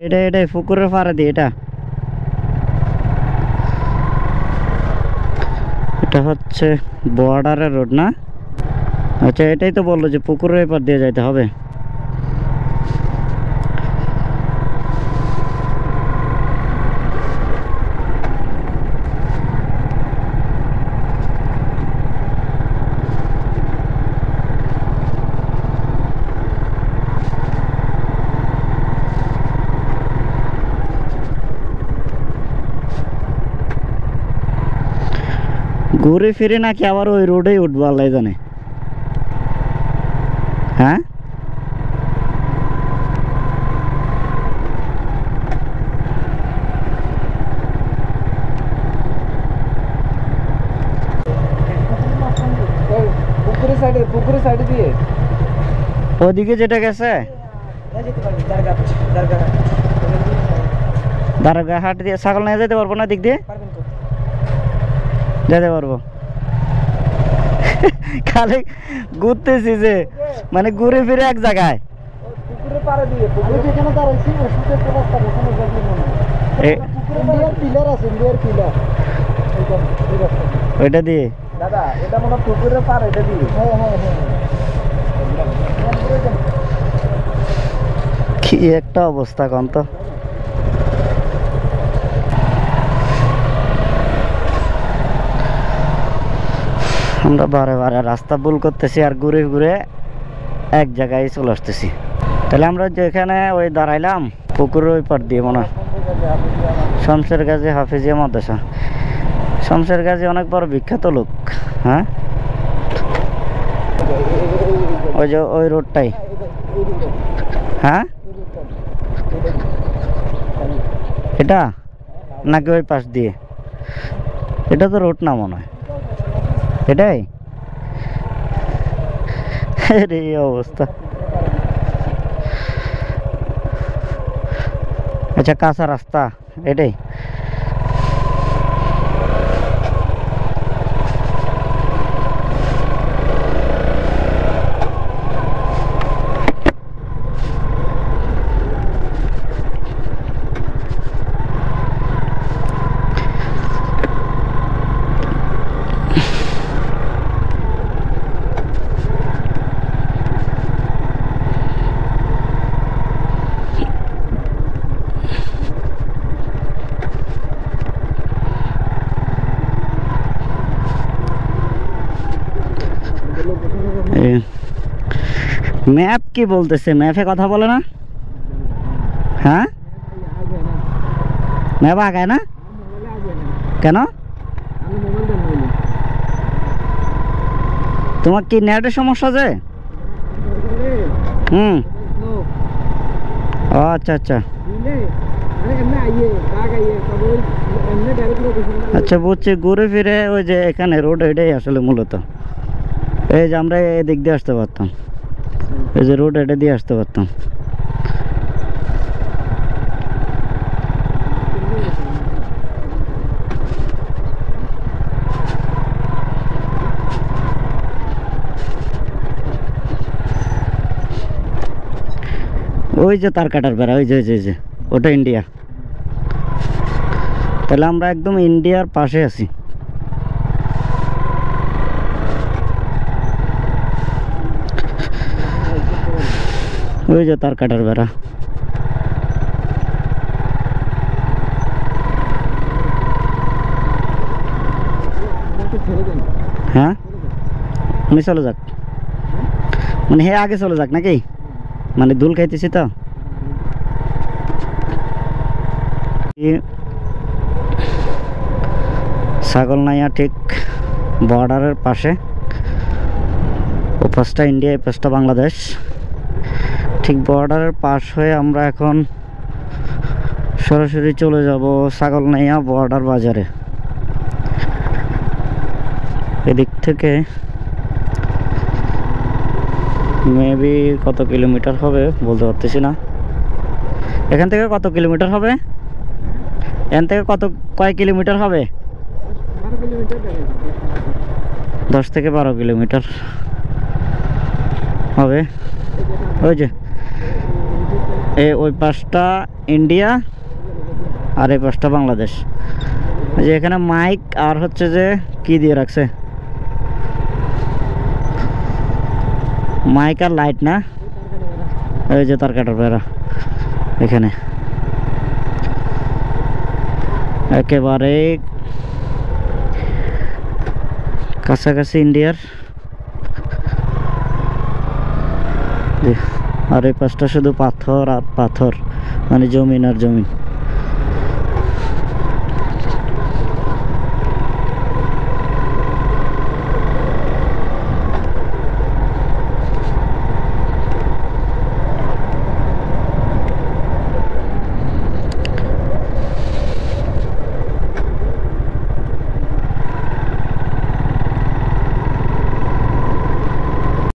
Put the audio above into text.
এটাই পুকুরের পাড়ে দিয়ে এটা হচ্ছে বর্ডারের রোড না? আচ্ছা, এটাই তো বললো যে পুকুরের এপার দিয়ে যাইতে হবে। ঘুরে ফিরে নাকি আবার ওই রোডেই উঠবো আল্লাহ জানে। হ্যাঁ, পুকুরের সাইডে দিয়ে ওদিকে যেটা গেছে দারগা হাট দিয়ে ছাগল নিয়ে যেতে পারবো না? দিক দিয়ে যেতে পারবো। খালি ঘুরতেছি যে মানে ঘুরে ফিরে এক জায়গায়। পুকুরের পাড়ে দিয়ে যেখানে দাঁড়াইছি ওষুধের রাস্তা ওখানে পিলার আছে, ইন্ডিয়ার পিলার ওইটা দিয়ে দাদা, এটা মনে হয় পুকুরের পাড়, এটা দিয়ে। কি একটা অবস্থা কন তো। আমরা বারে বারে রাস্তা ভুল করতেছি আর ঘুরে ঘুরে এক জায়গায় চলে আসতেছি। তাহলে আমরা যেখানে ওই দাঁড়াইলাম পুকুরের ওই পার দিয়ে মনে হয় শমশের গাজী হাফিজিয়া মাদ্রাসা। শমশের গাজী অনেক বড় বিখ্যাত লোক। হ্যাঁ, ওই যে ওই রোডটাই। হ্যাঁ, এটা নাকি ওই পাশ দিয়ে? এটা তো রোড না মনে হয়, এটাই। এই অবস্থা। আচ্ছা, কাঁচা রাস্তা এটাই। ম্যাপ কি বলতেছে? ম্যাপে কথা বলে না? হ্যাঁ, ম্যাপ আগায় না কেন? তোমার কি নেটের সমস্যা আছে? হুম, ও আচ্ছা আচ্ছা আচ্ছা, বুঝছি। ঘুরে ফিরে ওই যে এখানে রোড, এটাই আসলে মূলত। এই যে আমরা এদিক দিয়ে আসতে পারতাম, এই যে রোড এটা দিয়ে আসতে পারতাম। ওই যে তার কাটার বেড়া, ওই যে ওটা ইন্ডিয়া। তাহলে আমরা একদম ইন্ডিয়ার পাশে আছি। ওই যে তার কাটার বেড়া। হ্যাঁ, উনি চলে যাক, মানে হে আগে চলে যাক নাকি? মানে দুল খাইতেছি তো। ছাগলনাইয়া ঠিক বর্ডারের পাশে। ও পাশটা ইন্ডিয়া, এই পাশটা বাংলাদেশ। ঠিক বর্ডারের পাশ হয়ে আমরা এখন সরাসরি চলে যাব ছাগলনাইয়া বর্ডার বাজারে। এদিক থেকে মেবি কত কিলোমিটার হবে বলতে পারতেছি না। এখান থেকে কত কিলোমিটার হবে? এখান থেকে কয় কিলোমিটার হবে? 10 থেকে 12 কিলোমিটার হবে। ওই যে ওই পাশটা ইন্ডিয়া আর এই পাশটা বাংলাদেশ। এই যে এখানে মাইক আর হচ্ছে যে কি দিয়ে রাখছে, মাইক আর লাইট না, এই যে তার কাটার পেরা এখানে একেবারে কাছাকাছি ইন্ডিয়ার। আর এই পাশটা শুধু পাথর আর পাথর, মানে জমিন আর জমিন।